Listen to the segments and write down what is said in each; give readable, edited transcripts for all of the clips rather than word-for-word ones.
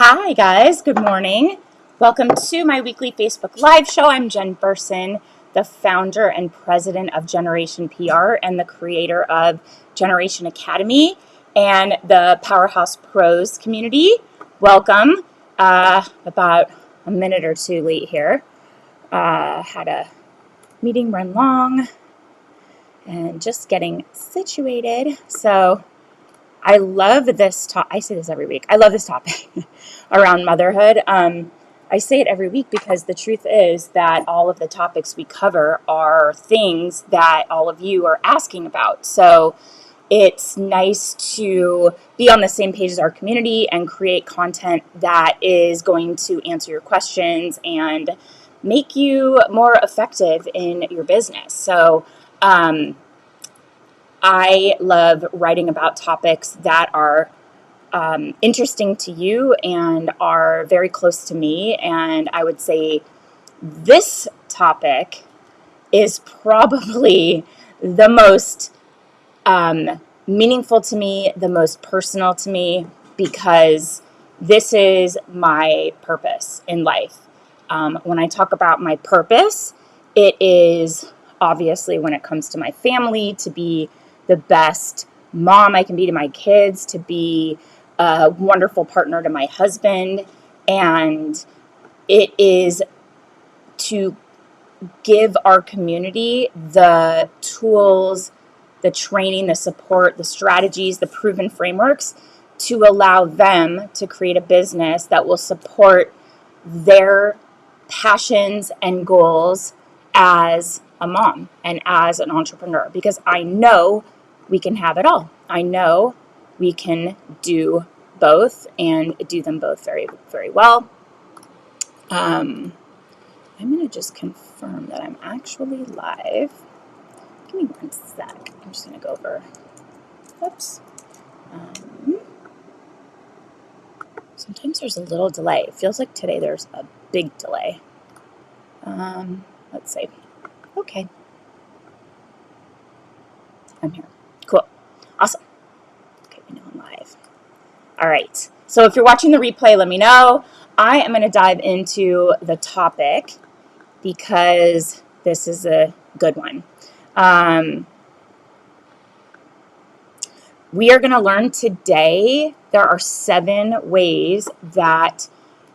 Hi guys, good morning. Welcome to my weekly Facebook Live show. I'm Jen Burson, the founder and president of Generation PR and the creator of Generation Academy and the Powerhouse Pros community. Welcome. About a minute or two late here. Had a meeting run long and just getting situated. So I love this topic. I say this every week. I love this topic around motherhood. I say it every week because the truth is that all of the topics we cover are things that all of you are asking about. So it's nice to be on the same page as our community and create content that is going to answer your questions and make you more effective in your business. So, I love writing about topics that are interesting to you and are very close to me. And I would say this topic is probably the most meaningful to me, the most personal to me, because this is my purpose in life. When I talk about my purpose, it is obviously when it comes to my family, to be the best mom I can be to my kids, to be a wonderful partner to my husband, and it is to give our community the tools, the training, the support, the strategies, the proven frameworks to allow them to create a business that will support their passions and goals as a mom and as an entrepreneur, because I know we can have it all. I know we can do both and do them both very, very well. I'm going to just confirm that I'm actually live. Give me one sec. I'm just going to go over. Oops. Sometimes there's a little delay. It feels like today there's a big delay. Let's see. Okay. I'm here. Cool. Awesome. Okay, we know I'm live. All right. So if you're watching the replay, let me know. I am going to dive into the topic because this is a good one. We are going to learn today, there are 7 ways that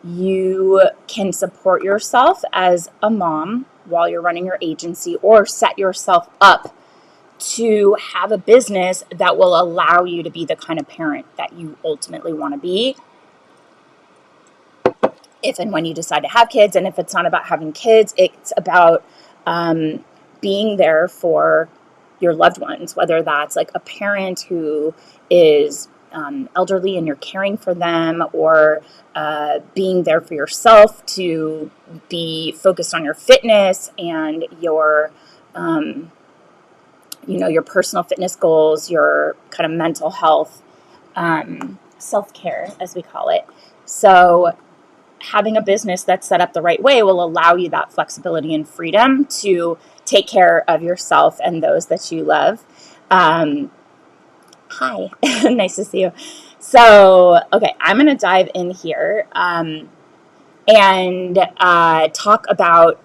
you can support yourself as a mom while you're running your agency, or set yourself up to have a business that will allow you to be the kind of parent that you ultimately want to be if and when you decide to have kids. And if it's not about having kids, it's about being there for your loved ones, whether that's like a parent who is elderly and you're caring for them, or being there for yourself to be focused on your fitness and your your personal fitness goals, your kind of mental health, self-care, as we call it. So having a business that's set up the right way will allow you that flexibility and freedom to take care of yourself and those that you love. Hi, nice to see you. So, okay, I'm going to dive in here and talk about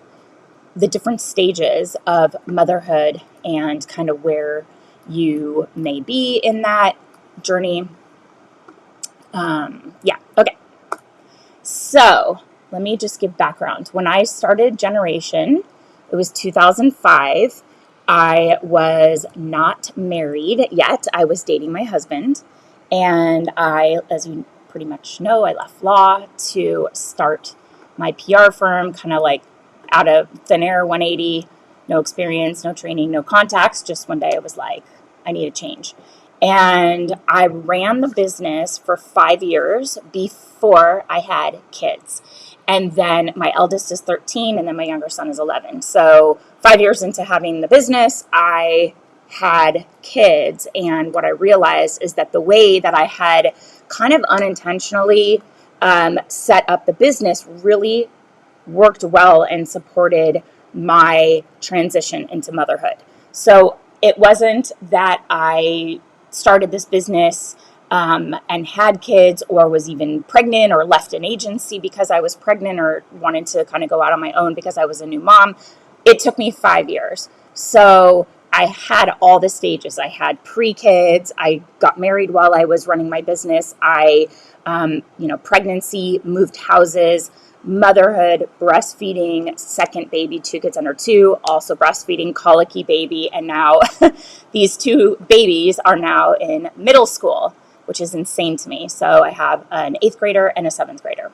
the different stages of motherhood and kind of where you may be in that journey. Okay. So let me just give background. When I started Generation, it was 2005. I was not married yet. I was dating my husband. And I, as you pretty much know, I left law to start my PR firm, kind of like out of thin air, 180, no experience, no training, no contacts. Just one day I was like, I need a change. And I ran the business for 5 years before I had kids. And then my eldest is 13 and then my younger son is 11. So 5 years into having the business, I had kids. And what I realized is that the way that I had kind of unintentionally set up the business really worked well and supported my transition into motherhood. So it wasn't that I started this business and had kids, or was even pregnant, or left an agency because I was pregnant, or wanted to kind of go out on my own because I was a new mom, it took me 5 years. So I had all the stages. I had pre-kids. I got married while I was running my business. Pregnancy, moved houses, motherhood, breastfeeding, second baby, 2 kids under 2, also breastfeeding, colicky baby, and now these 2 babies are now in middle school, which is insane to me. So I have an 8th grader and a 7th grader,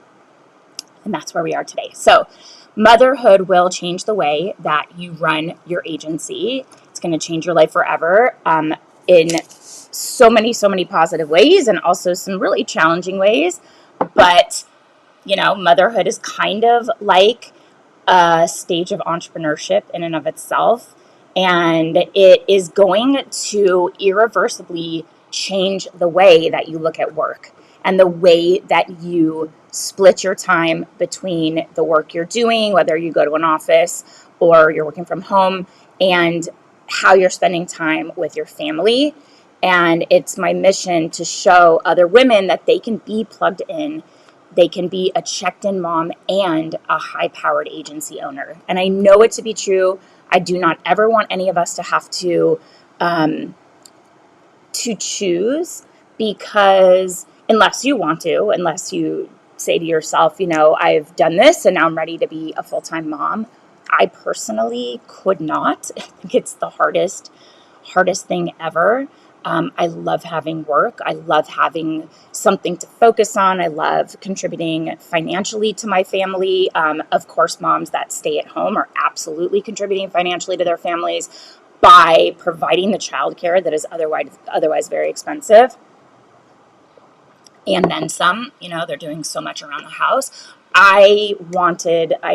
and that's where we are today. So motherhood will change the way that you run your agency. It's going to change your life forever, in so many positive ways, and also some really challenging ways. But motherhood is kind of like a stage of entrepreneurship in and of itself, and it is going to irreversibly change the way that you look at work and the way that you split your time between the work you're doing, whether you go to an office or you're working from home, and how you're spending time with your family. And it's my mission to show other women that they can be plugged in. They can be a checked-in mom and a high-powered agency owner. And I know it to be true. I do not ever want any of us to have to choose, because unless you say to yourself, I've done this and now I'm ready to be a full-time mom. I personally could not. I think it's the hardest thing ever. I love having work. I love having something to focus on. I love contributing financially to my family. Of course, moms that stay at home are absolutely contributing financially to their families by providing the childcare that is otherwise very expensive. And then some, they're doing so much around the house. I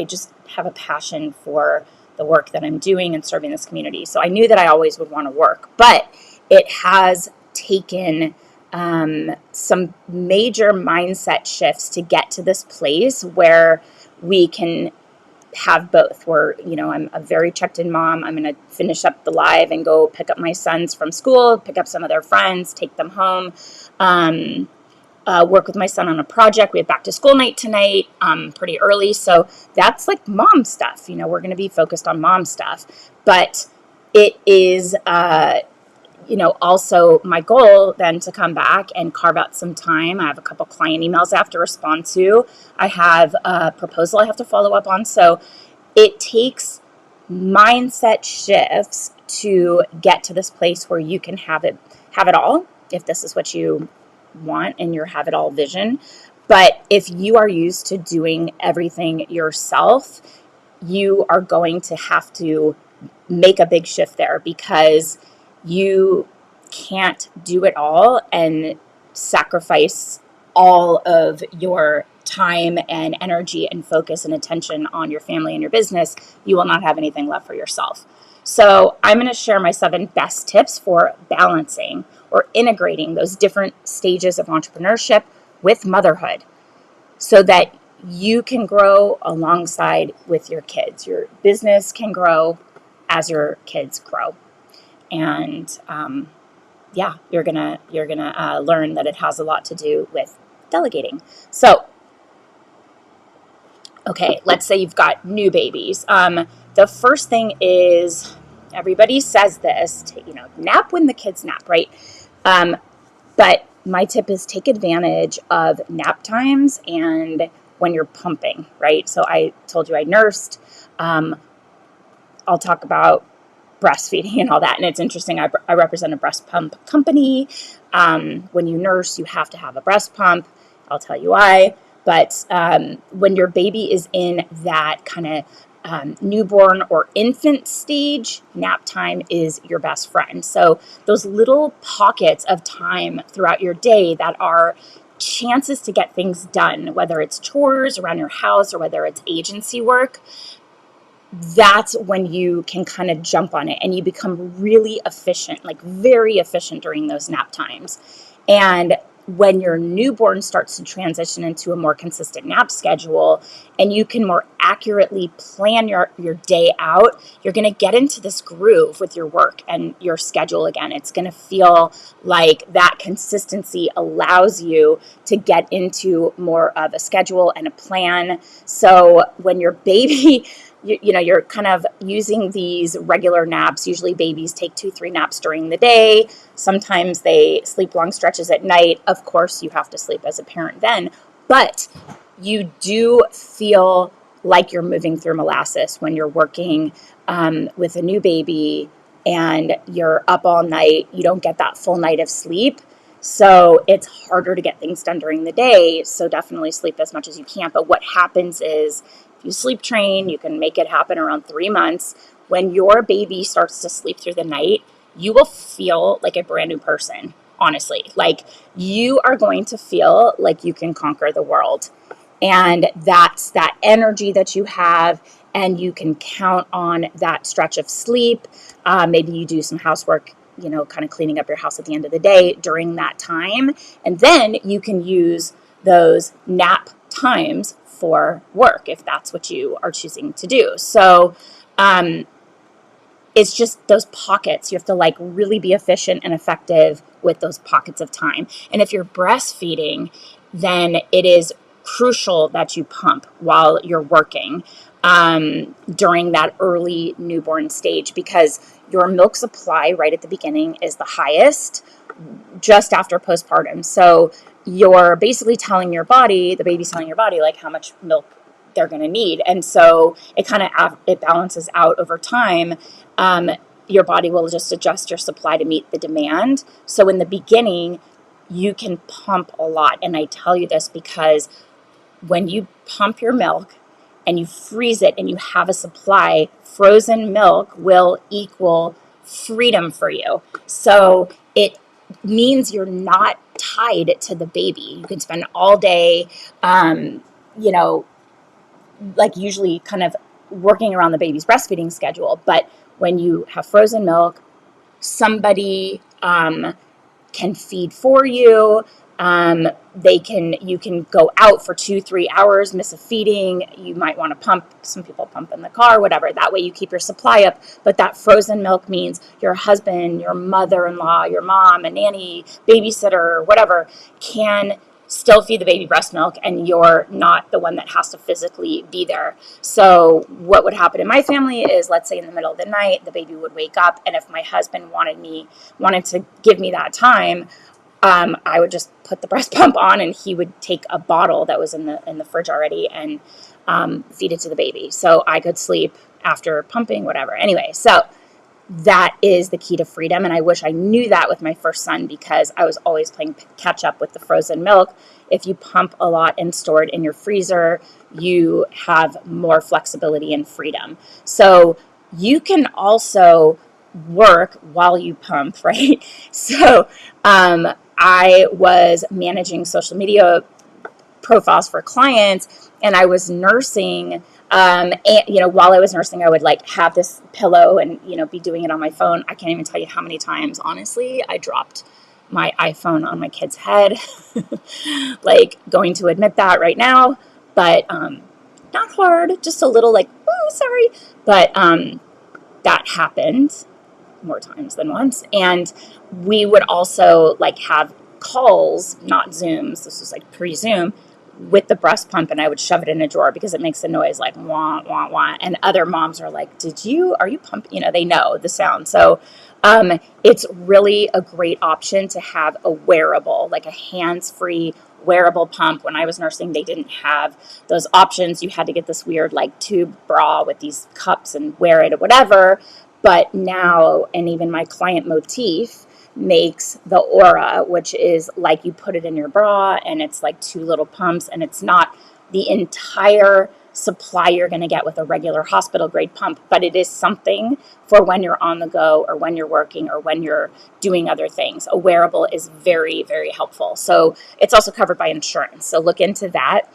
just have a passion for the work that I'm doing and serving this community. So I knew that I always would want to work, but it has taken some major mindset shifts to get to this place where we can have both. I'm a very checked-in mom. I'm going to finish up the live and go pick up my sons from school, pick up some of their friends, take them home, work with my son on a project. We have back to school night tonight, pretty early. So that's like mom stuff. We're going to be focused on mom stuff, but it is, also my goal then to come back and carve out some time. I have a couple client emails I have to respond to. I have a proposal I have to follow up on. So it takes mindset shifts to get to this place where you can have it all, if this is what you want and your have it all vision. But if you are used to doing everything yourself, you are going to have to make a big shift there, because you can't do it all and sacrifice all of your time and energy and focus and attention on your family and your business. You will not have anything left for yourself. So I'm going to share my 7 best tips for balancing or integrating those different stages of entrepreneurship with motherhood, so that you can grow alongside with your kids. Your business can grow as your kids grow. And you're gonna learn that it has a lot to do with delegating. So, okay, let's say you've got new babies. The first thing is, everybody says this, nap when the kids nap, right? But my tip is take advantage of nap times and when you're pumping, right? So I told you I nursed. I'll talk about breastfeeding and all that. And it's interesting. I represent a breast pump company. When you nurse, you have to have a breast pump. I'll tell you why. But when your baby is in that kind of newborn or infant stage, nap time is your best friend. So those little pockets of time throughout your day that are chances to get things done, whether it's chores around your house or whether it's agency work, that's when you can kind of jump on it and you become really efficient, like very efficient during those nap times. And when your newborn starts to transition into a more consistent nap schedule and you can more accurately plan your day out, you're going to get into this groove with your work and your schedule again. It's going to feel like that consistency allows you to get into more of a schedule and a plan. So when your baby you're kind of using these regular naps. Usually babies take 2-3 naps during the day. Sometimes they sleep long stretches at night. Of course, you have to sleep as a parent then, but you do feel like you're moving through molasses when you're working with a new baby and you're up all night. You don't get that full night of sleep. So it's harder to get things done during the day. So definitely sleep as much as you can. But what happens is, if you sleep train, you can make it happen around 3 months. When your baby starts to sleep through the night, you will feel like a brand new person, honestly. Like you are going to feel like you can conquer the world. And that's that energy that you have, and you can count on that stretch of sleep. Maybe you do some housework, kind of cleaning up your house at the end of the day during that time. And then you can use those nap times for work if that's what you are choosing to do. So it's just those pockets. You have to really be efficient and effective with those pockets of time. And if you're breastfeeding, then it is crucial that you pump while you're working during that early newborn stage, because your milk supply right at the beginning is the highest just after postpartum. So you're basically telling your body, the baby's telling your body, how much milk they're going to need. And so it balances out over time. Your body will just adjust your supply to meet the demand. So in the beginning, you can pump a lot. And I tell you this because when you pump your milk and you freeze it and you have a supply, frozen milk will equal freedom for you. So it means you're not tied to the baby. You can spend all day, usually kind of working around the baby's breastfeeding schedule. But when you have frozen milk, somebody can feed for you. You can go out for 2-3 hours, miss a feeding. You might want to pump. Some people pump in the car, whatever. That way you keep your supply up. But that frozen milk means your husband, your mother-in-law, your mom, a nanny, babysitter, whatever, can still feed the baby breast milk, and you're not the one that has to physically be there. So what would happen in my family is, let's say in the middle of the night, the baby would wake up, and if my husband wanted to give me that time, I would just put the breast pump on, and he would take a bottle that was in the fridge already and feed it to the baby. So I could sleep after pumping, whatever. Anyway, so that is the key to freedom. And I wish I knew that with my first son, because I was always playing catch up with the frozen milk. If you pump a lot and store it in your freezer, you have more flexibility and freedom. So you can also work while you pump, right? So I was managing social media profiles for clients, and I was nursing. And while I was nursing, I would have this pillow and be doing it on my phone. I can't even tell you how many times, honestly, I dropped my iPhone on my kid's head. Going to admit that right now, but not hard, just a little oh, sorry. But that happened more times than once. And we would also have calls, not Zooms. This was pre-Zoom, with the breast pump, and I would shove it in a drawer because it makes a noise wah, wah, wah. And other moms are are you pumping? They know the sound. So it's really a great option to have a wearable, a hands-free wearable pump. When I was nursing, they didn't have those options. You had to get this weird tube bra with these cups and wear it or whatever. But now, and even my client Motif makes the Aura, which is you put it in your bra, and it's 2 little pumps, and it's not the entire supply you're going to get with a regular hospital grade pump, but it is something for when you're on the go or when you're working or when you're doing other things. A wearable is very, very helpful. So it's also covered by insurance. So look into that.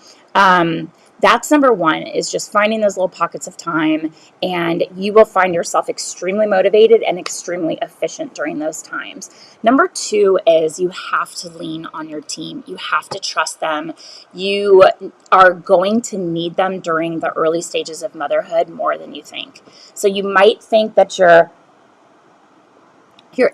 that's number one, is just finding those little pockets of time, and you will find yourself extremely motivated and extremely efficient during those times. Number two is you have to lean on your team. You have to trust them. You are going to need them during the early stages of motherhood more than you think. So you might think that you're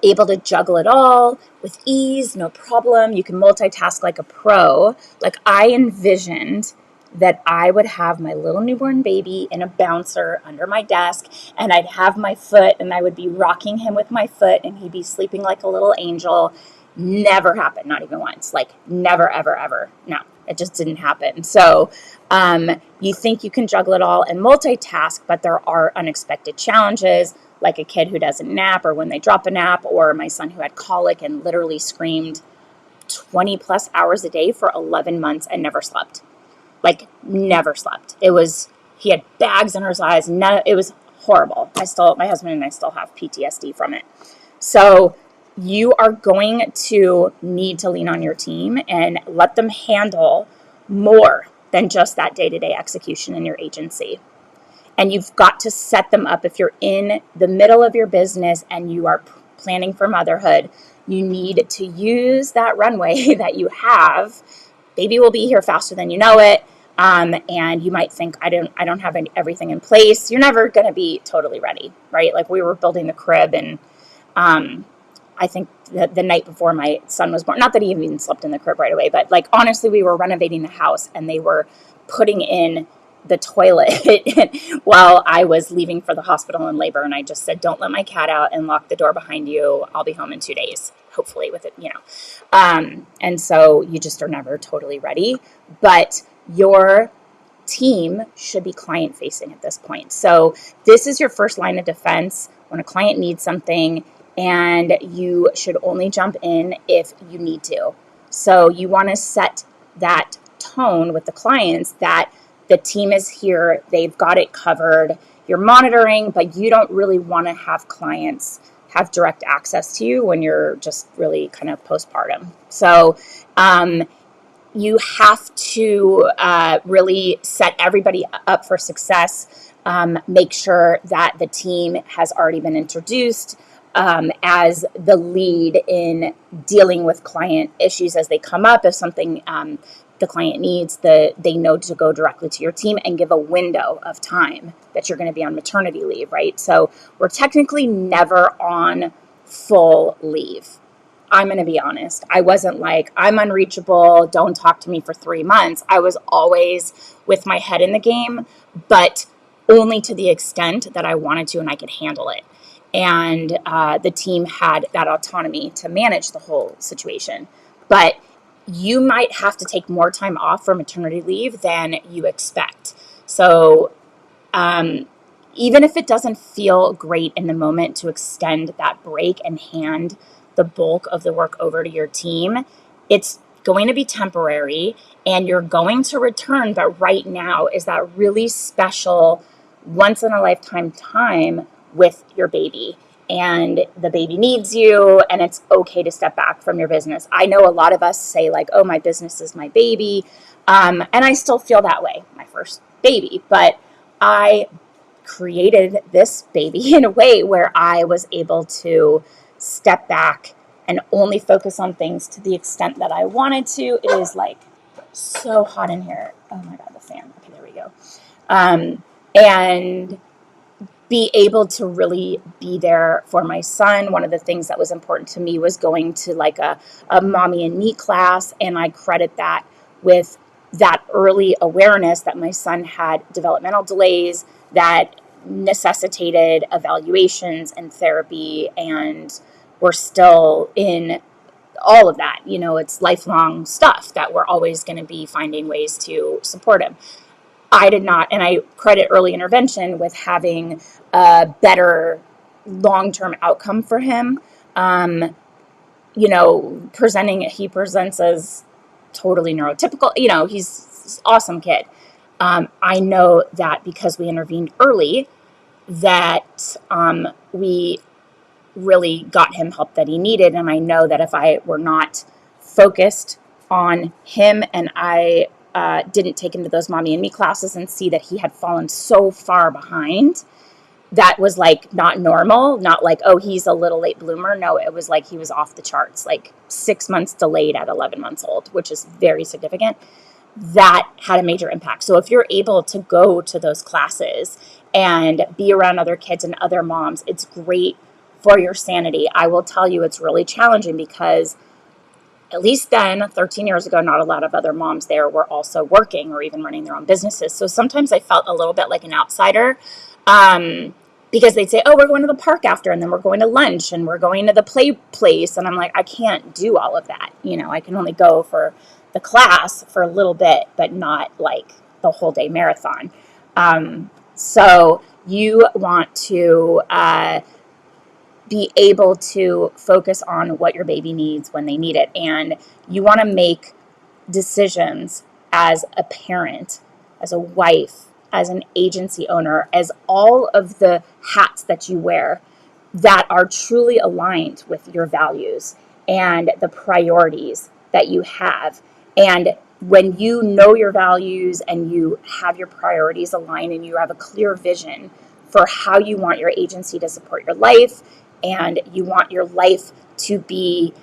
able to juggle it all with ease, no problem. You can multitask like a pro. Like, I envisioned that I would have my little newborn baby in a bouncer under my desk, and I'd have my foot, and I would be rocking him with my foot, and he'd be sleeping like a little angel. Never happened, not even once. Like, never, ever, ever. No, it just didn't happen. So you think you can juggle it all and multitask, but there are unexpected challenges, like a kid who doesn't nap, or when they drop a nap, or my son who had colic and literally screamed 20 plus hours a day for 11 months and never slept. Like, never slept. He had bags under his eyes. It was horrible. My husband and I still have PTSD from it. So you are going to need to lean on your team and let them handle more than just that day-to-day execution in your agency. And you've got to set them up. If you're in the middle of your business and you are planning for motherhood, you need to use that runway that you have. Baby will be here faster than you know it. And you might think, I don't have everything in place. You're never going to be totally ready, right? Like, we were building the crib, and I think the night before my son was born, not that he even slept in the crib right away, but like, honestly, we were renovating the house, and they were putting in the toilet while I was leaving for the hospital in labor. And I just said, don't let my cat out, and lock the door behind you. I'll be home in 2 days, hopefully, with it, and so you just are never totally ready, but your team should be client facing at this point. So this is your first line of defense when a client needs something, and you should only jump in if you need to. So you want to set that tone with the clients that the team is here, they've got it covered, you're monitoring, but you don't really want to have clients have direct access to you when you're just really kind of postpartum. So you have to really set everybody up for success. Make sure that the team has already been introduced as the lead in dealing with client issues as they come up. If something the client needs, they know to go directly to your team and give a window of time that you're going to be on maternity leave, right? So we're technically never on full leave. I'm going to be honest. I wasn't like, I'm unreachable, don't talk to me for 3 months. I was always with my head in the game, but only to the extent that I wanted to and I could handle it. And the team had that autonomy to manage the whole situation. But you might have to take more time off for maternity leave than you expect. So even if it doesn't feel great in the moment to extend that break and hand the bulk of the work over to your team, it's going to be temporary and you're going to return. But right now is that really special once in a lifetime time with your baby. And the baby needs you, and it's okay to step back from your business. I know a lot of us say like, oh, my business is my baby. And I still feel that way, my first baby. But I created this baby in a way where I was able to step back and only focus on things to the extent that I wanted to. It is like so hot in here. Oh my God, the fan. Okay, there we go. And be able to really be there for my son. One of the things that was important to me was going to like a mommy and me class. And I credit that with that early awareness that my son had developmental delays that necessitated evaluations and therapy. And we're still in all of that. It's lifelong stuff that we're always going to be finding ways to support him. I did not, and I credit early intervention with having a better long-term outcome for him. He presents as totally neurotypical. He's an awesome kid. I know that because we intervened early, that we really got him help that he needed. And I know that if I were not focused on him and I didn't take him to those mommy and me classes and see that he had fallen so far behind, that was like not normal, not like, oh, he's a little late bloomer. No, it was like he was off the charts, like 6 months delayed at 11 months old, which is very significant. That had a major impact. So if you're able to go to those classes and be around other kids and other moms, it's great for your sanity. I will tell you, it's really challenging because at least then, 13 years ago, not a lot of other moms there were also working or even running their own businesses. So sometimes I felt a little bit like an outsider, because they'd say, oh, we're going to the park after, and then we're going to lunch, and we're going to the play place. And I'm like, I can't do all of that. I can only go for the class for a little bit, but not like the whole day marathon. So you want to be able to focus on what your baby needs when they need it. And you want to make decisions as a parent, as a wife, as an agency owner, as all of the hats that you wear that are truly aligned with your values and the priorities that you have. And when you know your values and you have your priorities aligned and you have a clear vision for how you want your agency to support your life, and you want your life to be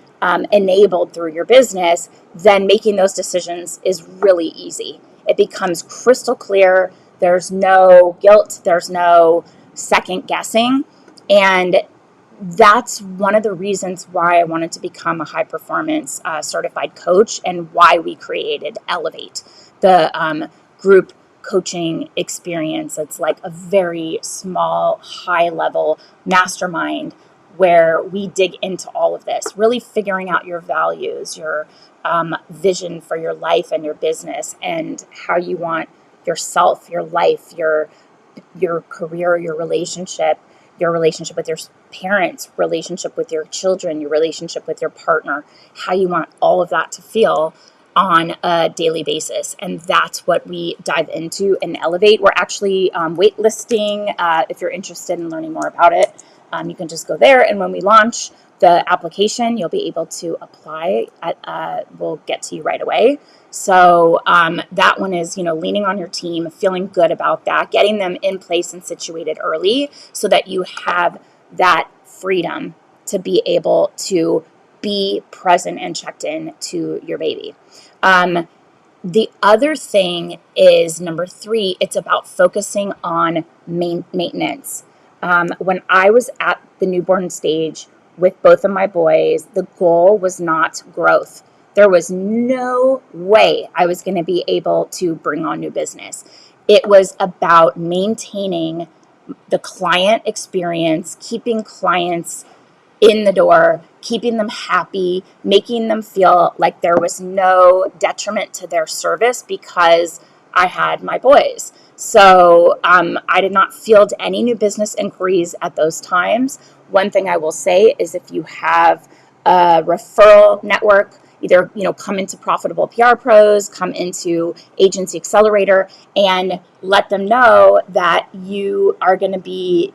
enabled through your business, then making those decisions is really easy. It becomes crystal clear. There's no guilt. There's no second guessing. And that's one of the reasons why I wanted to become a high performance certified coach, and why we created Elevate, the group coaching experience. It's like a very small, high level mastermind where we dig into all of this, really figuring out your values, your vision for your life and your business, and how you want yourself, your life, your career, your relationship with your parents, relationship with your children, your relationship with your partner, how you want all of that to feel on a daily basis. And that's what we dive into in Elevate. We're actually waitlisting. If you're interested in learning more about it, you can just go there. And when we launch the application, you'll be able to apply. We'll get to you right away. So that one is, leaning on your team, feeling good about that, getting them in place and situated early so that you have that freedom to be able to be present and checked in to your baby. The other thing is number 3, it's about focusing on maintenance. When I was at the newborn stage with both of my boys, the goal was not growth. There was no way I was going to be able to bring on new business. It was about maintaining the client experience, keeping clients in the door, keeping them happy, making them feel like there was no detriment to their service because I had my boys. So I did not field any new business inquiries at those times. One thing I will say is if you have a referral network, either come into Profitable PR Pros, come into Agency Accelerator, and let them know that you are going to be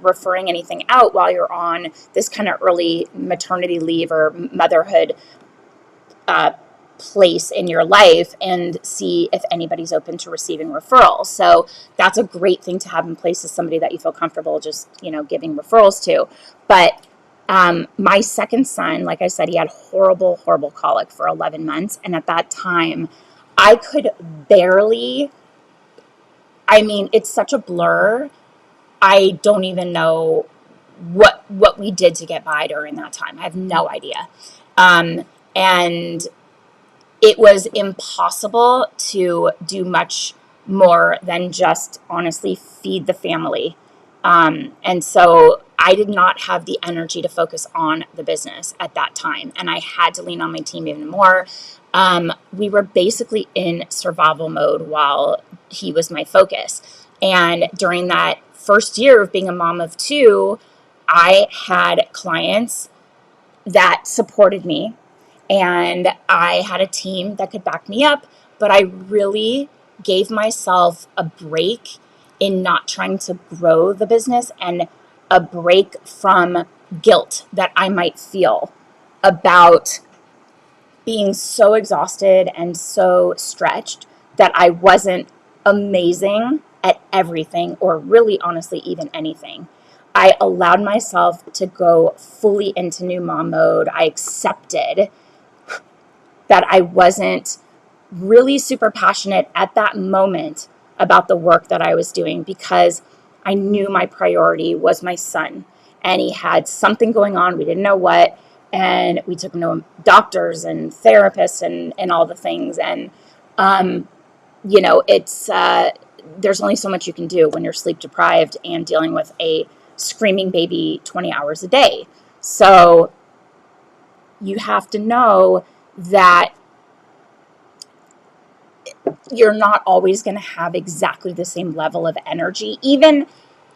referring anything out while you're on this kind of early maternity leave or motherhood place in your life, and see if anybody's open to receiving referrals. So that's a great thing to have in place, as somebody that you feel comfortable just giving referrals to. But my second son, like I said, he had horrible colic for 11 months. And at that time, I could barely, it's such a blur. I don't even know what we did to get by during that time. I have no idea. And it was impossible to do much more than just honestly feed the family. And so I did not have the energy to focus on the business at that time. And I had to lean on my team even more. We were basically in survival mode while he was my focus. And during that first year of being a mom of 2, I had clients that supported me, and I had a team that could back me up, but I really gave myself a break in not trying to grow the business, and a break from guilt that I might feel about being so exhausted and so stretched that I wasn't amazing at everything, or really honestly even anything. I allowed myself to go fully into new mom mode. I accepted that I wasn't really super passionate at that moment about the work that I was doing, because I knew my priority was my son, and he had something going on. We didn't know what, and we took him to doctors and therapists and all the things. And it's there's only so much you can do when you're sleep deprived and dealing with a screaming baby 20 hours a day. So you have to know that you're not always going to have exactly the same level of energy, even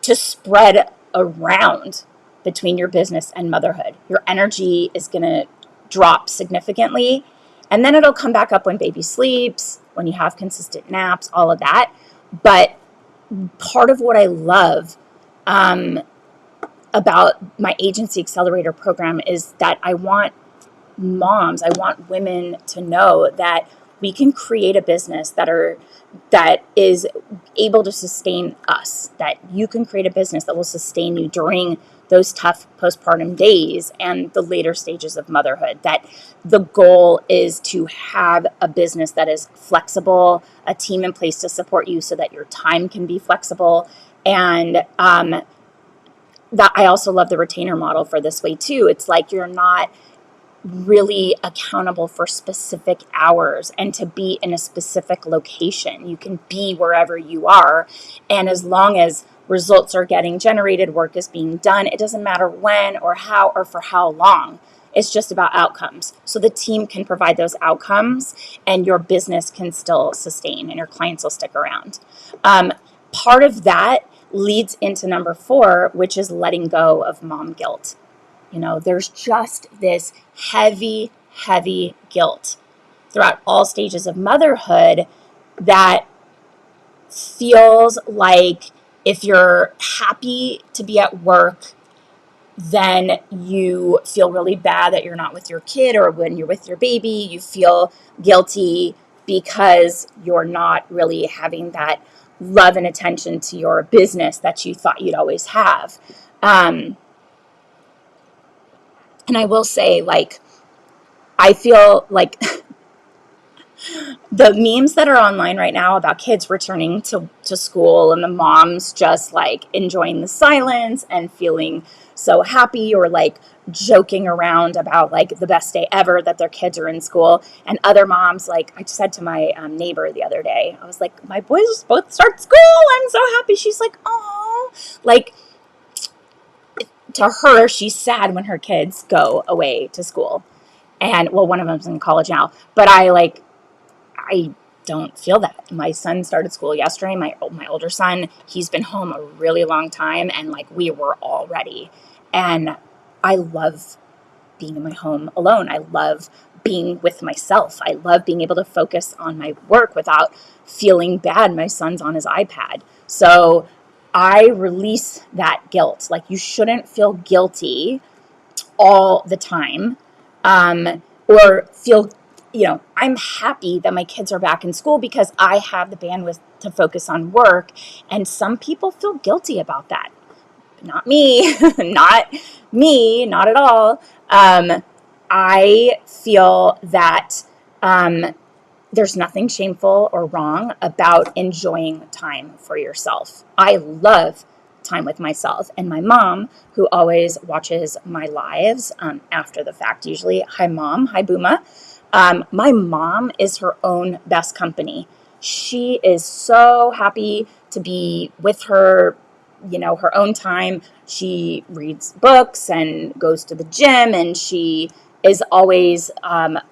to spread around between your business and motherhood. Your energy is going to drop significantly, and then it'll come back up when baby sleeps, when you have consistent naps, all of that. But part of what I love about my agency accelerator program is that I want women to know that we can create a business that is able to sustain us, that you can create a business that will sustain you during those tough postpartum days and the later stages of motherhood. That the goal is to have a business that is flexible, a team in place to support you so that your time can be flexible. And that I also love the retainer model for this way too. It's like you're not really accountable for specific hours and to be in a specific location. You can be wherever you are, and as long as results are getting generated, work is being done, it doesn't matter when or how or for how long. It's just about outcomes. So the team can provide those outcomes, and your business can still sustain, and your clients will stick around. Part of that leads into number 4, which is letting go of mom guilt. There's just this heavy, heavy guilt throughout all stages of motherhood that feels like if you're happy to be at work, then you feel really bad that you're not with your kid, or when you're with your baby, you feel guilty because you're not really having that love and attention to your business that you thought you'd always have. And I will say, I feel like the memes that are online right now about kids returning to school and the moms just enjoying the silence and feeling so happy, or joking around about the best day ever that their kids are in school. And other moms, I just said to my neighbor the other day, I was like, my boys both start school. I'm so happy. She's like, oh, to her, she's sad when her kids go away to school. And one of them's in college now, but I don't feel that. My son started school yesterday. My older son, he's been home a really long time, and we were all ready. And I love being in my home alone. I love being with myself. I love being able to focus on my work without feeling bad. My son's on his iPad. So I release that guilt. You shouldn't feel guilty all the time, or feel, I'm happy that my kids are back in school because I have the bandwidth to focus on work. And some people feel guilty about that. Not me, not me, not at all. I feel that there's nothing shameful or wrong about enjoying time for yourself. I love time with myself. And my mom, who always watches my lives after the fact, usually, hi mom, hi Booma. My mom is her own best company. She is so happy to be with her, her own time. She reads books and goes to the gym, and she is always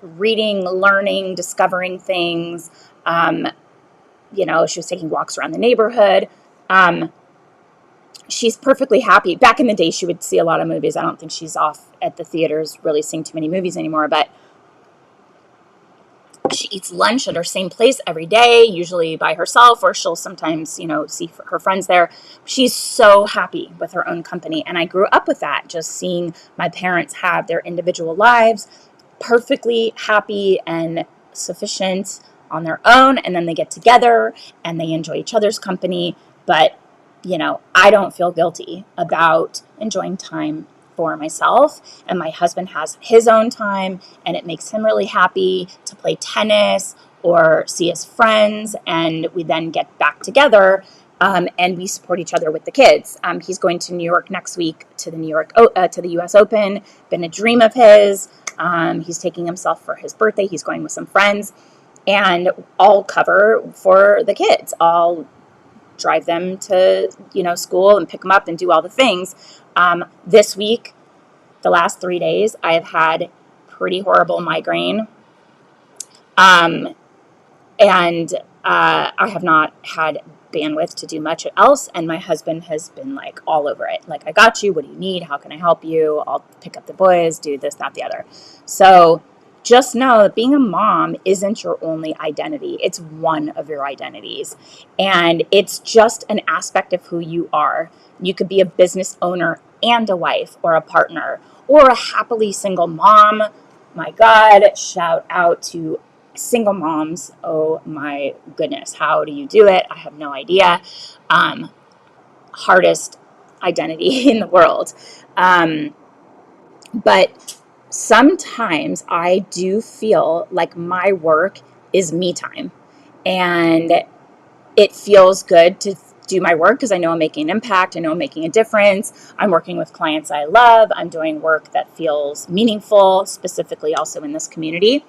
reading, learning, discovering things. She was taking walks around the neighborhood. She's perfectly happy. Back in the day, she would see a lot of movies. I don't think she's off at the theaters really seeing too many movies anymore, but she eats lunch at her same place every day, usually by herself, or she'll sometimes, see her friends there. She's so happy with her own company. And I grew up with that, just seeing my parents have their individual lives, perfectly happy and sufficient, on their own, and then they get together and they enjoy each other's company. But, I don't feel guilty about enjoying time for myself, and my husband has his own time, and it makes him really happy to play tennis or see his friends, and we then get back together, and we support each other with the kids. He's going to New York next week to the U.S. Open. Been a dream of his. He's taking himself for his birthday. He's going with some friends, and I'll cover for the kids. I'll drive them to school and pick them up and do all the things. This week, the last 3 days, I have had pretty horrible migraine. And I have not had bandwidth to do much else. And my husband has been like all over it. Like, I got you. What do you need? How can I help you? I'll pick up the boys, do this, that, the other. So just know that being a mom isn't your only identity. It's one of your identities. And it's just an aspect of who you are. You could be a business owner and a wife or a partner or a happily single mom. My God, shout out to single moms. Oh my goodness. How do you do it? I have no idea. Hardest identity in the world. But sometimes I do feel like my work is me time, and it feels good to do my work because I know I'm making an impact. I know I'm making a difference. I'm working with clients I love. I'm doing work that feels meaningful, specifically also in this community.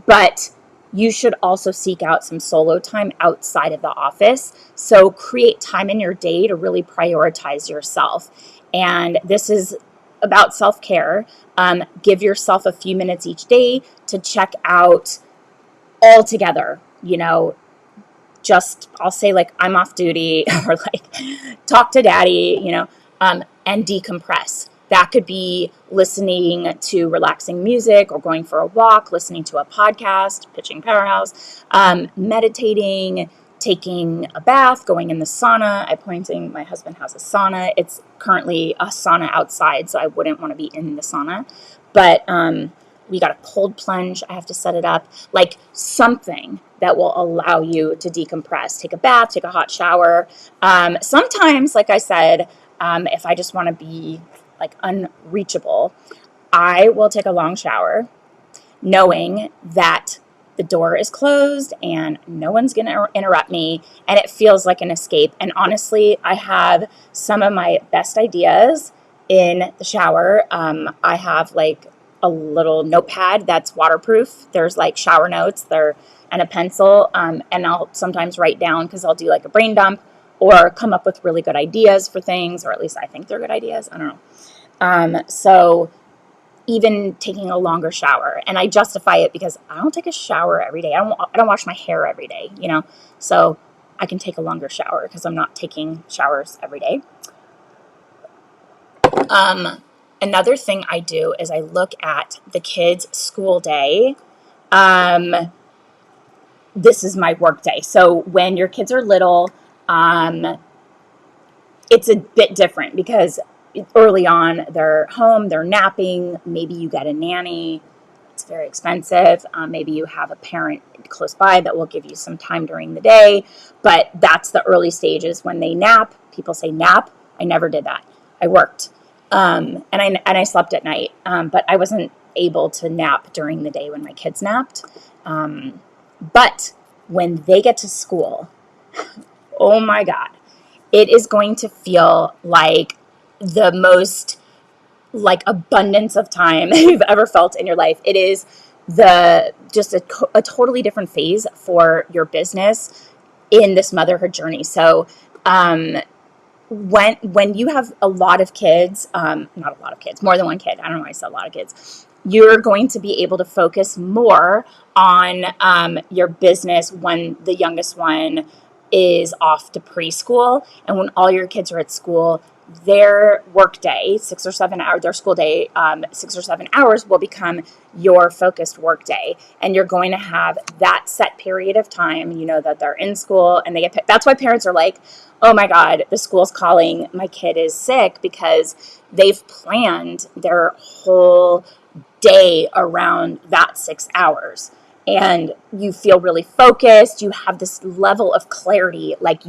But you should also seek out some solo time outside of the office. So create time in your day to really prioritize yourself. And this is about self-care. Give yourself a few minutes each day to check out all together, just, I'll say, like, I'm off duty, or like talk to daddy, and decompress. That could be listening to relaxing music or going for a walk, listening to a podcast, pitching Powerhouse, meditating, taking a bath, going in the sauna. My husband has a sauna. It's currently a sauna outside, so I wouldn't want to be in the sauna. But we got a cold plunge. I have to set it up. Like something that will allow you to decompress. Take a bath, take a hot shower. Sometimes, like I said, if I just want to be like unreachable, I will take a long shower knowing that the door is closed and no one's going to interrupt me, and it feels like an escape. And honestly, I have some of my best ideas in the shower. I have like a little notepad that's waterproof. There's like shower notes there and a pencil, and I'll sometimes write down because I'll do like a brain dump or come up with really good ideas for things, or at least I think they're good ideas. I don't know. So even taking a longer shower, and I justify it because I don't take a shower every day. I don't wash my hair every day, so I can take a longer shower because I'm not taking showers every day. Another thing I do is I look at the kids' school day. This is my work day. So when your kids are little, it's a bit different because early on they're home, they're napping. Maybe you get a nanny. It's very expensive. Maybe you have a parent close by that will give you some time during the day. But that's the early stages when they nap. People say nap. I never did that. I worked. And I slept at night, but I wasn't able to nap during the day when my kids napped. But when they get to school, oh my God, it is going to feel like the most like abundance of time you've ever felt in your life. It is just a totally different phase for your business in this motherhood journey. So, when you have a lot of kids, not a lot of kids, more than one kid, I don't know why I said a lot of kids, you're going to be able to focus more on your business when the youngest one is off to preschool, and when all your kids are at school, their work day, 6 or 7 hours, their school day, 6 or 7 hours will become your focused work day. And you're going to have that set period of time, that they're in school and they get picked. That's why parents are like, oh my God, the school's calling, my kid is sick, because they've planned their whole day around that 6 hours. and you feel really focused. You have this level of clarity, like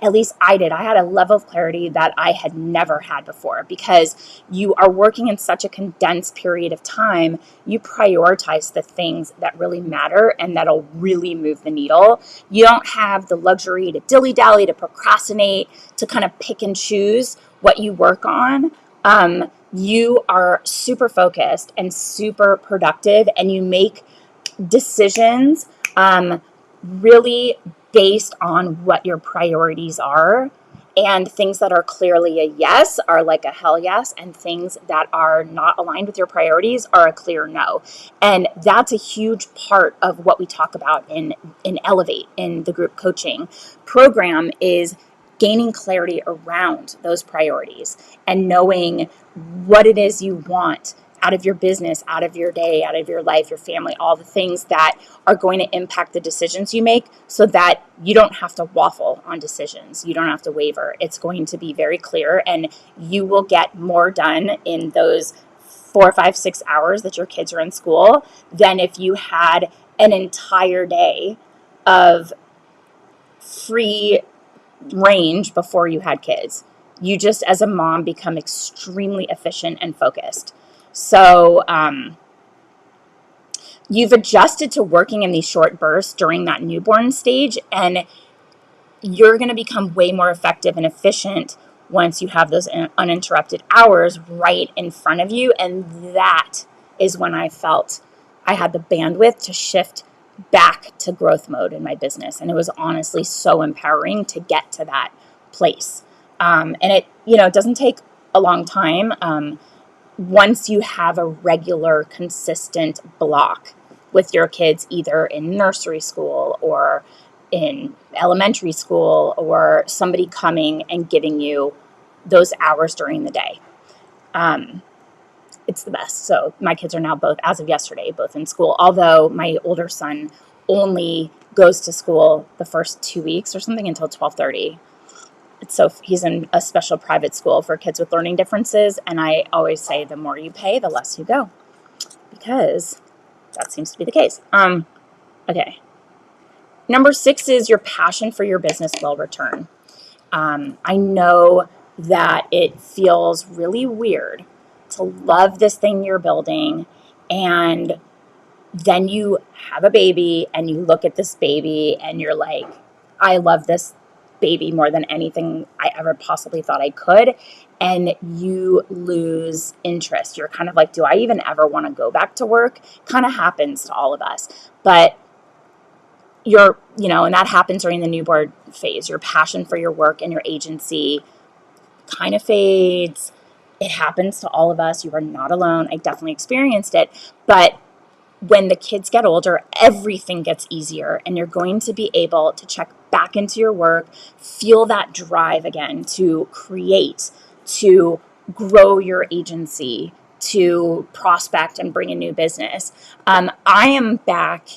at least I did. I had a level of clarity that I had never had before, because you are working in such a condensed period of time. You prioritize the things that really matter and that'll really move the needle. You don't have the luxury to dilly-dally, to procrastinate, to kind of pick and choose what you work on. You are super focused and super productive, and you make decisions really based on what your priorities are. And things that are clearly a yes are like a hell yes, and things that are not aligned with your priorities are a clear no. And that's a huge part of what we talk about in Elevate, in the group coaching program, is gaining clarity around those priorities and knowing what it is you want out of your business, out of your day, out of your life, your family, all the things that are going to impact the decisions you make, so that you don't have to waffle on decisions. You don't have to waver. It's going to be very clear, and you will get more done in those 4, 5, 6 hours that your kids are in school than if you had an entire day of free range before you had kids. You just, as a mom, become extremely efficient and focused. So you've adjusted to working in these short bursts during that newborn stage, and you're going to become way more effective and efficient once you have those uninterrupted hours right in front of you. And that is when I felt I had the bandwidth to shift back to growth mode in my business. And it was honestly so empowering to get to that place. And it doesn't take a long time. Once you have a regular, consistent block with your kids, either in nursery school or in elementary school, or somebody coming and giving you those hours during the day, it's the best. So my kids are now both, as of yesterday, both in school, although my older son only goes to school the first 2 weeks or something until 12:30. So he's in a special private school for kids with learning differences. And I always say the more you pay, the less you go, because that seems to be the case. Okay. Number 6 is your passion for your business will return. I know that it feels really weird to love this thing you're building, and then you have a baby and you look at this baby and you're like, I love this baby more than anything I ever possibly thought I could. And you lose interest. You're kind of like, do I even ever want to go back to work? Kind of happens to all of us. But and that happens during the newborn phase. Your passion for your work and your agency kind of fades. It happens to all of us. You are not alone. I definitely experienced it. But when the kids get older, everything gets easier, and you're going to be able to check back into your work, feel that drive again to create, to grow your agency, to prospect and bring a new business. I am back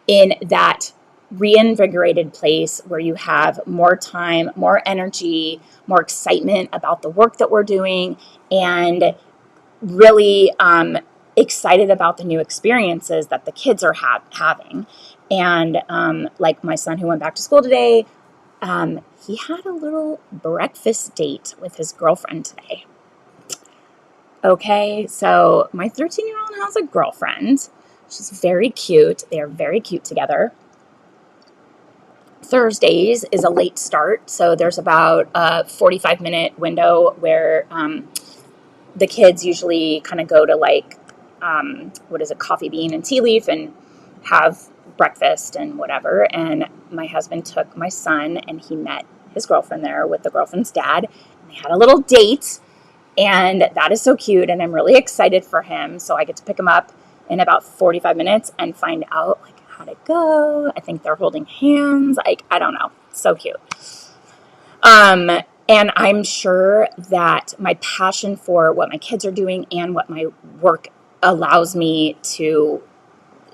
in that reinvigorated place where you have more time, more energy, more excitement about the work that we're doing, and really excited about the new experiences that the kids are having. And like my son who went back to school today, he had a little breakfast date with his girlfriend today. Okay, so my 13-year-old has a girlfriend. She's very cute. They are very cute together. Thursdays is a late start, so there's about a 45-minute window where the kids usually kind of go to coffee bean and tea leaf and have breakfast and whatever. And my husband took my son and he met his girlfriend there with the girlfriend's dad. And they had a little date, and that is so cute. And I'm really excited for him. So I get to pick him up in about 45 minutes and find out how'd it go. I think they're holding hands. I don't know. So cute. And I'm sure that my passion for what my kids are doing and what my work allows me to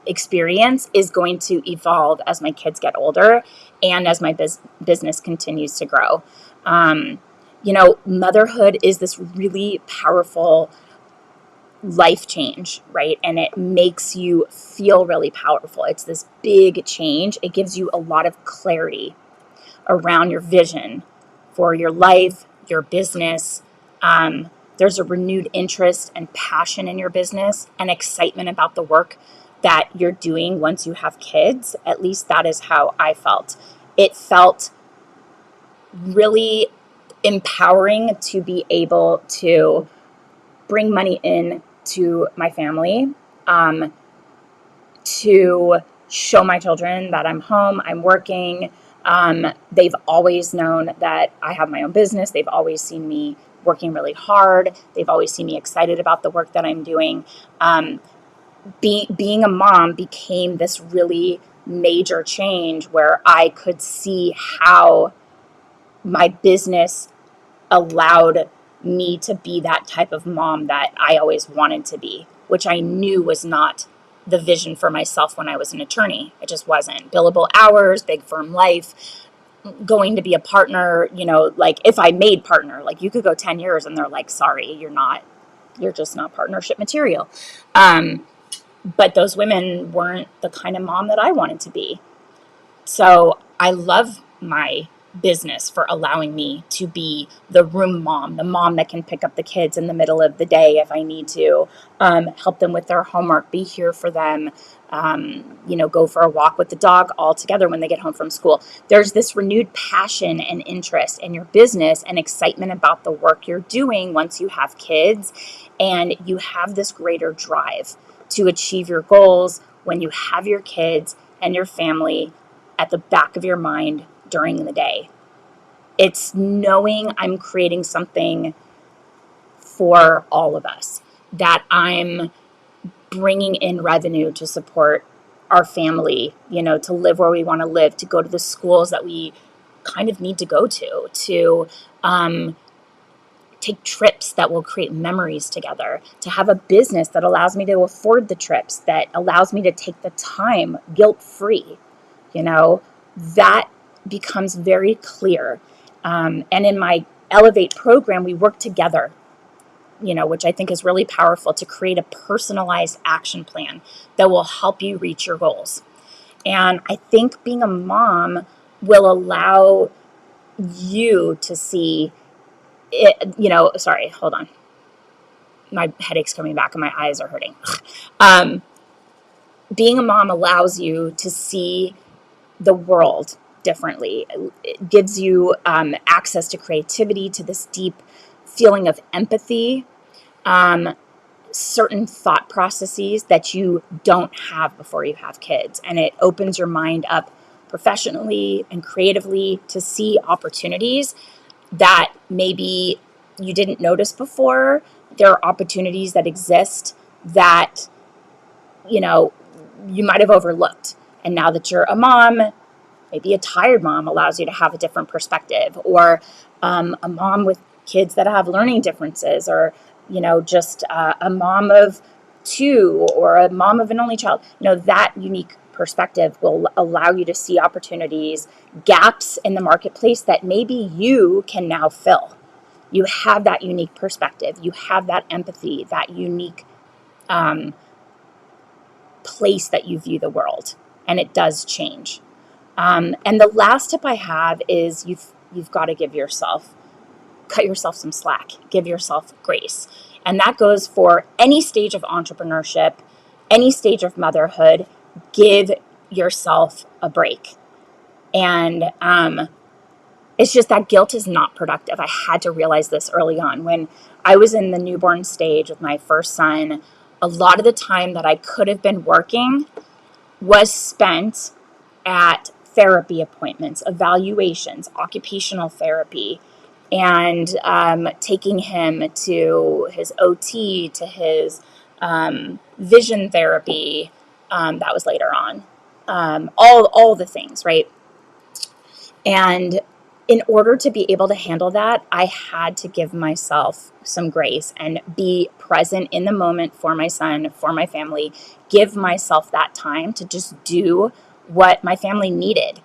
experience is going to evolve as my kids get older and as my business continues to grow. Motherhood is this really powerful life change, right? And it makes you feel really powerful. It's this big change. It gives you a lot of clarity around your vision for your life, your business. There's a renewed interest and passion in your business and excitement about the work that you're doing once you have kids. At least that is how I felt. It felt really empowering to be able to bring money in to my family, to show my children that I'm home, I'm working. They've always known that I have my own business. They've always seen me working really hard. They've always seen me excited about the work that I'm doing. Being a mom became this really major change where I could see how my business allowed me to be that type of mom that I always wanted to be, which I knew was not the vision for myself when I was an attorney. It just wasn't. Billable hours, big firm life, going to be a partner, like if I made partner, like you could go 10 years and they're like, sorry, you're just not partnership material. But those women weren't the kind of mom that I wanted to be. So I love my business for allowing me to be the room mom, the mom that can pick up the kids in the middle of the day if I need to, help them with their homework, be here for them, go for a walk with the dog all together when they get home from school. There's this renewed passion and interest in your business and excitement about the work you're doing once you have kids, and you have this greater drive to achieve your goals when you have your kids and your family at the back of your mind during the day. It's knowing I'm creating something for all of us, that I'm bringing in revenue to support our family, to live where we want to live, to go to the schools that we kind of need to go to take trips that will create memories together, to have a business that allows me to afford the trips, that allows me to take the time guilt-free. That becomes very clear. And in my Elevate program, we work together, which I think is really powerful, to create a personalized action plan that will help you reach your goals. And I think being a mom will allow you to see it, sorry, hold on. My headache's coming back and my eyes are hurting. Being a mom allows you to see the world differently. It gives you access to creativity, to this deep feeling of empathy, certain thought processes that you don't have before you have kids. And it opens your mind up professionally and creatively to see opportunities that maybe you didn't notice before. There are opportunities that exist that, you might have overlooked. And now that you're a mom, maybe a tired mom allows you to have a different perspective, or a mom with kids that have learning differences, or, just a mom of two, or a mom of an only child. That unique perspective will allow you to see opportunities, gaps in the marketplace that maybe you can now fill. You have that unique perspective. You have that empathy, that unique place that you view the world, and it does change. And the last tip I have is you've got to cut yourself some slack, give yourself grace. And that goes for any stage of entrepreneurship, any stage of motherhood. Give yourself a break. And it's just that guilt is not productive. I had to realize this early on. When I was in the newborn stage with my first son, a lot of the time that I could have been working was spent at therapy appointments, evaluations, occupational therapy, and taking him to his OT, to his vision therapy. That was later on. All the things, right? And in order to be able to handle that, I had to give myself some grace and be present in the moment for my son, for my family, give myself that time to just do what my family needed,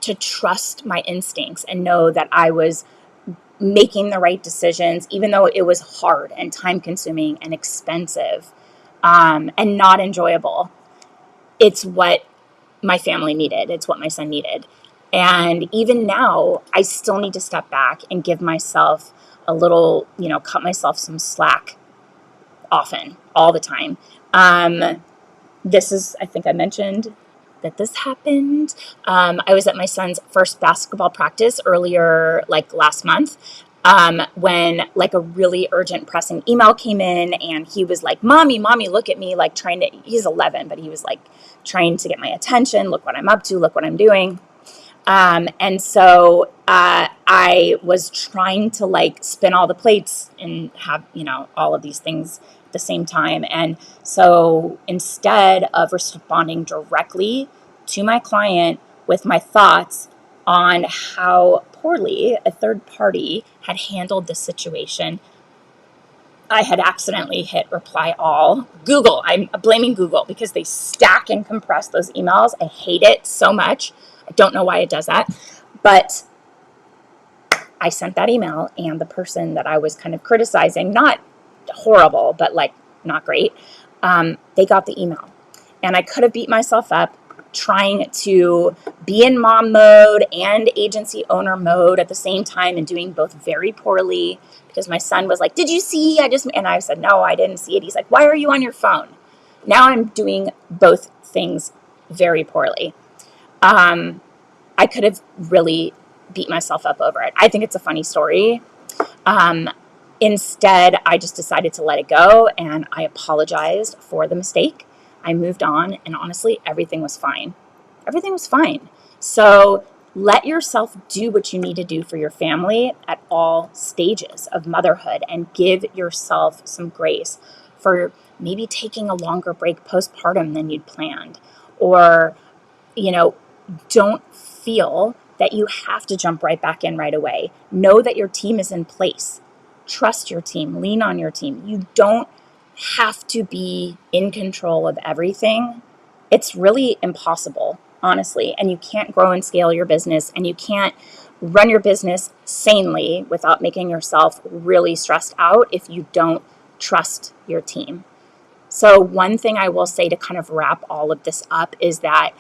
to trust my instincts and know that I was making the right decisions, even though it was hard and time consuming and expensive, and not enjoyable. It's what my family needed. It's what my son needed. And even now, I still need to step back and give myself a little, cut myself some slack often, all the time. I think I mentioned that this happened. I was at my son's first basketball practice earlier, like last month, when like a really urgent pressing email came in, and he was like, mommy, look at me, like he's 11, but he was like trying to get my attention. Look what I'm up to. Look what I'm doing. And so I was trying to like spin all the plates and have, all of these things at the same time. And so instead of responding directly to my client with my thoughts on how poorly a third party had handled the situation, I had accidentally hit reply all. Google, I'm blaming Google because they stack and compress those emails. I hate it so much. I don't know why it does that. But I sent that email, and the person that I was kind of criticizing, not horrible, but like not great, they got the email. And I could have beat myself up trying to be in mom mode and agency owner mode at the same time and doing both very poorly, because my son was like, did you see? And I said, no, I didn't see it. He's like, why are you on your phone? Now I'm doing both things very poorly. I could have really beat myself up over it. I think it's a funny story. Instead, I just decided to let it go, and I apologized for the mistake. I moved on, and honestly, everything was fine. Everything was fine. So let yourself do what you need to do for your family at all stages of motherhood, and give yourself some grace for maybe taking a longer break postpartum than you'd planned, or, don't feel that you have to jump right back in right away. Know that your team is in place. Trust your team. Lean on your team. You don't have to be in control of everything. It's really impossible, honestly. And you can't grow and scale your business, and you can't run your business sanely without making yourself really stressed out if you don't trust your team. So one thing I will say to kind of wrap all of this up is that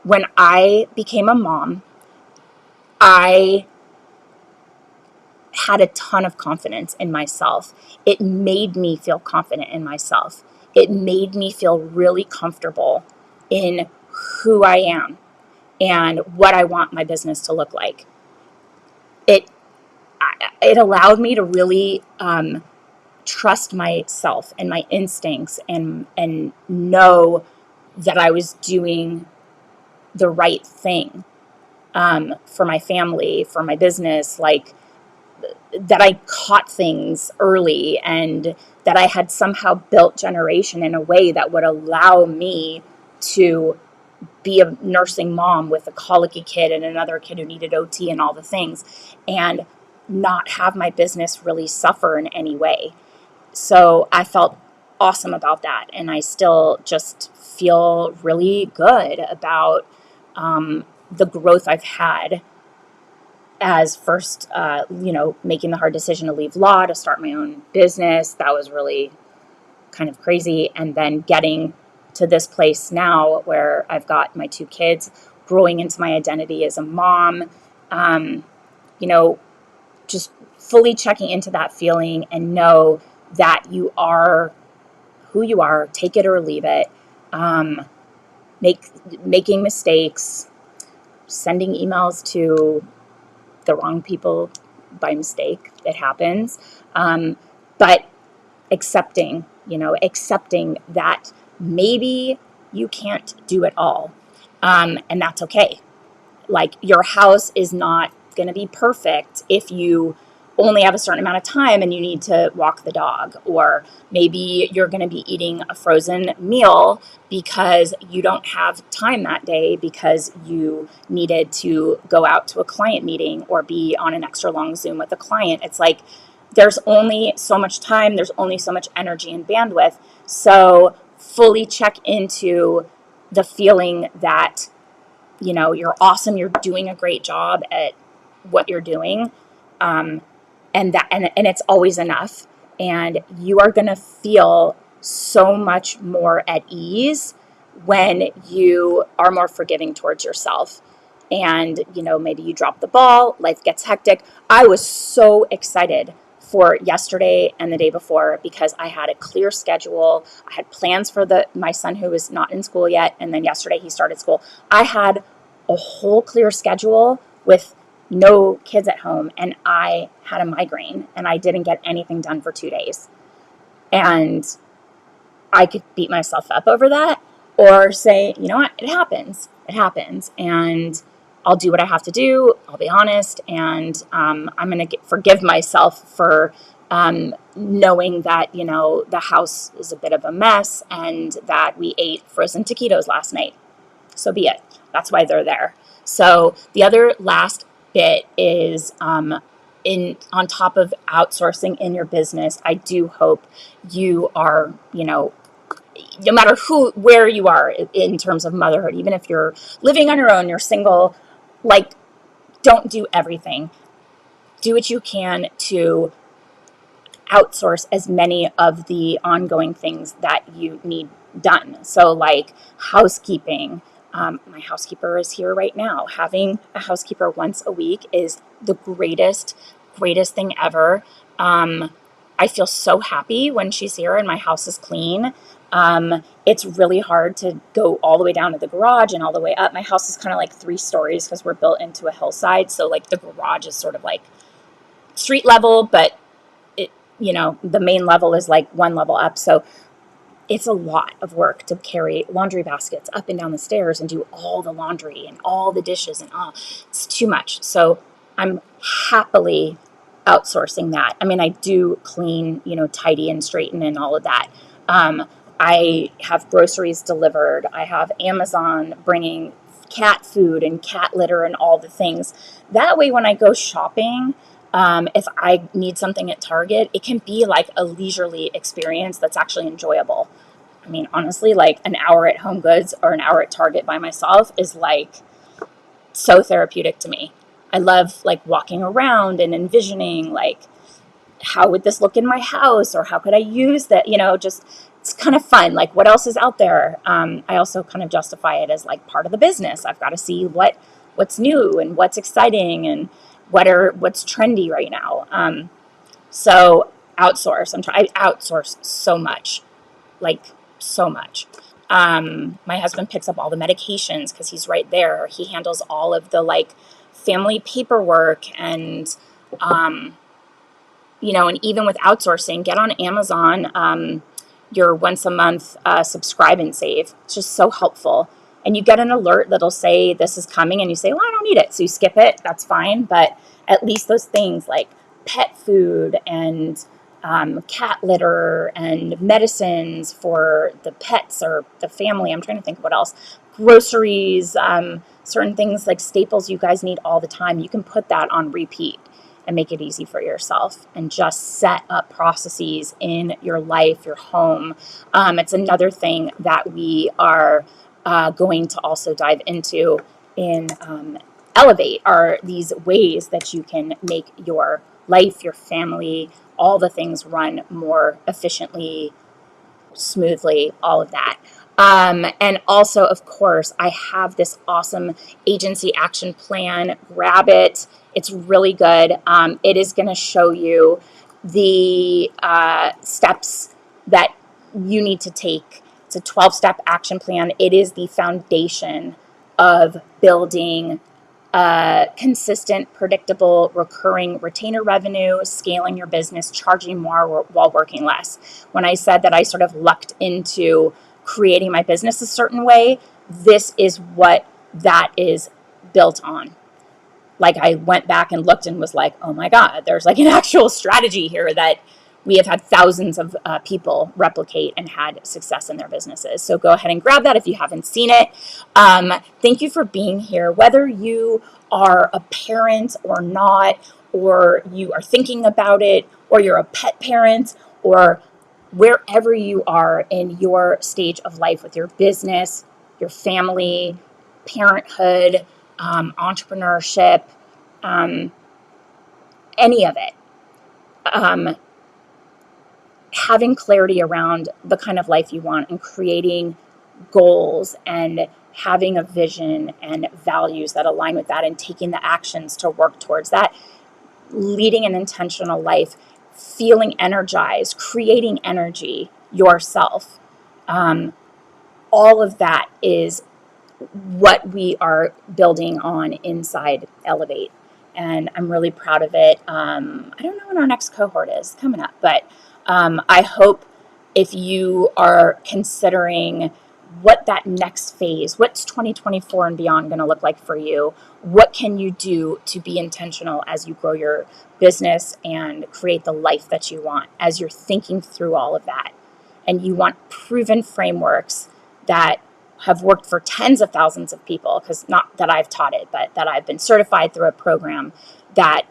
when I became a mom, I had a ton of confidence in myself. It made me feel confident in myself. It made me feel really comfortable in who I am and what I want my business to look like. It allowed me to really trust myself and my instincts, and know that I was doing the right thing for my family, for my business, like that I caught things early, and that I had somehow built generation in a way that would allow me to be a nursing mom with a colicky kid and another kid who needed OT and all the things, and not have my business really suffer in any way. So I felt awesome about that. And I still just feel really good about the growth I've had as first, making the hard decision to leave law to start my own business. That was really kind of crazy. And then getting to this place now where I've got my two kids, growing into my identity as a mom, just fully checking into that feeling, and know that you are who you are, take it or leave it, making mistakes, sending emails to the wrong people by mistake. It happens. But accepting that maybe you can't do it all. And that's okay. Like, your house is not going to be perfect if you only have a certain amount of time and you need to walk the dog, or maybe you're going to be eating a frozen meal because you don't have time that day because you needed to go out to a client meeting or be on an extra long Zoom with a client. It's like, there's only so much time, there's only so much energy and bandwidth. So fully check into the feeling that, you're awesome, you're doing a great job at what you're doing. and it's always enough. And you are going to feel so much more at ease when you are more forgiving towards yourself. And, maybe you drop the ball, life gets hectic. I was so excited for yesterday and the day before because I had a clear schedule. I had plans for my son who was not in school yet. And then yesterday he started school. I had a whole clear schedule with no kids at home, and I had a migraine and I didn't get anything done for 2 days. And I could beat myself up over that or say, you know what, it happens. It happens. And I'll do what I have to do. I'll be honest. And I'm going to forgive myself for knowing that, the house is a bit of a mess and that we ate frozen taquitos last night. So be it. That's why they're there. So the other last bit is on top of outsourcing in your business, I do hope you are, no matter where you are in terms of motherhood, even if you're living on your own, you're single, like, don't do everything. Do what you can to outsource as many of the ongoing things that you need done. So like housekeeping. My housekeeper is here right now. Having a housekeeper once a week is the greatest thing ever. I feel so happy when she's here and my house is clean. It's really hard to go all the way down to the garage and all the way up. My house is kind of like 3 stories because we're built into a hillside. So like the garage is sort of like street level, but the main level is like 1 level up. So it's a lot of work to carry laundry baskets up and down the stairs and do all the laundry and all the dishes and all. It's too much. So I'm happily outsourcing that. I mean, I do clean, tidy and straighten and all of that. I have groceries delivered. I have Amazon bringing cat food and cat litter and all the things. That way, when I go shopping, if I need something at Target, it can be like a leisurely experience that's actually enjoyable. I mean, honestly, like an hour at Home Goods or an hour at Target by myself is like so therapeutic to me. I love like walking around and envisioning like, how would this look in my house, or how could I use that? Just it's kind of fun. Like, what else is out there? I also kind of justify it as like part of the business. I've got to see what's new and what's exciting and what's trendy right now. So outsource. I outsource so much, like so much. My husband picks up all the medications because he's right there. He handles all of the like family paperwork and, and even with outsourcing, get on Amazon, your once a month subscribe and save. It's just so helpful. And you get an alert that'll say this is coming and you say, well, I don't need it. So you skip it. That's fine. But at least those things like pet food and cat litter and medicines for the pets or the family. I'm trying to think of what else. Groceries, certain things like staples you guys need all the time. You can put that on repeat and make it easy for yourself and just set up processes in your life, your home. It's another thing that we are going to also dive into in Elevate are these ways that you can make your life, your family, all the things run more efficiently, smoothly, all of that. And also, of course, I have this awesome agency action plan. Grab it. It's really good. It is going to show you the steps that you need to take. It's a 12-step action plan. It is the foundation of building consistent, predictable, recurring retainer revenue, scaling your business, charging more while working less. When I said that I sort of lucked into creating my business a certain way, this is what that is built on. Like I went back and looked and was like, oh my God, there's like an actual strategy here that we have had thousands of people replicate and had success in their businesses. So go ahead and grab that if you haven't seen it. Thank you for being here. Whether you are a parent or not, or you are thinking about it, or you're a pet parent, or wherever you are in your stage of life with your business, your family, parenthood, entrepreneurship, any of it. um, having clarity around the kind of life you want and creating goals and having a vision and values that align with that and taking the actions to work towards that, leading an intentional life, feeling energized, creating energy yourself. All of that is what we are building on inside Elevate. And I'm really proud of it. I don't know when our next cohort is coming up, but I hope if you are considering what that next phase, what's 2024 and beyond going to look like for you, what can you do to be intentional as you grow your business and create the life that you want, as you're thinking through all of that. And you want proven frameworks that have worked for tens of thousands of people, because not that I've taught it, but that I've been certified through a program that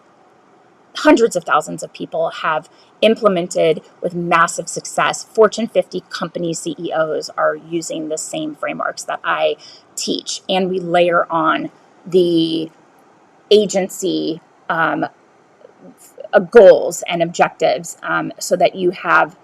hundreds of thousands of people have implemented with massive success. Fortune 50 company CEOs are using the same frameworks that I teach, and we layer on the agency goals and objectives so that you have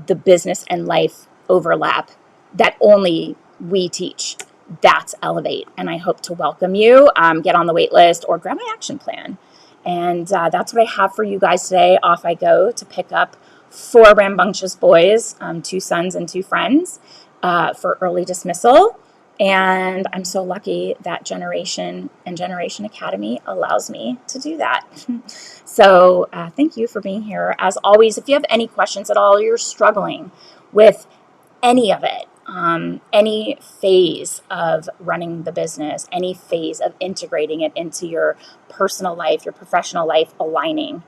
the business and life overlap that only we teach. That's Elevate. And I hope to welcome you. Get on the wait list or grab my action plan. And that's what I have for you guys today. Off I go to pick up 4 rambunctious boys, 2 sons and 2 friends, for early dismissal. And I'm so lucky that Generation and Generation Academy allows me to do that. So thank you for being here. As always, if you have any questions at all, you're struggling with any of it, any phase of running the business, any phase of integrating it into your personal life, your professional life, aligning,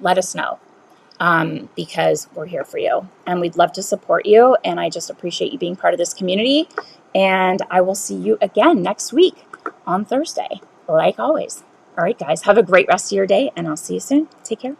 let us know. Because we're here for you and we'd love to support you. And I just appreciate you being part of this community. And I will see you again next week on Thursday, like always. All right, guys, have a great rest of your day and I'll see you soon. Take care.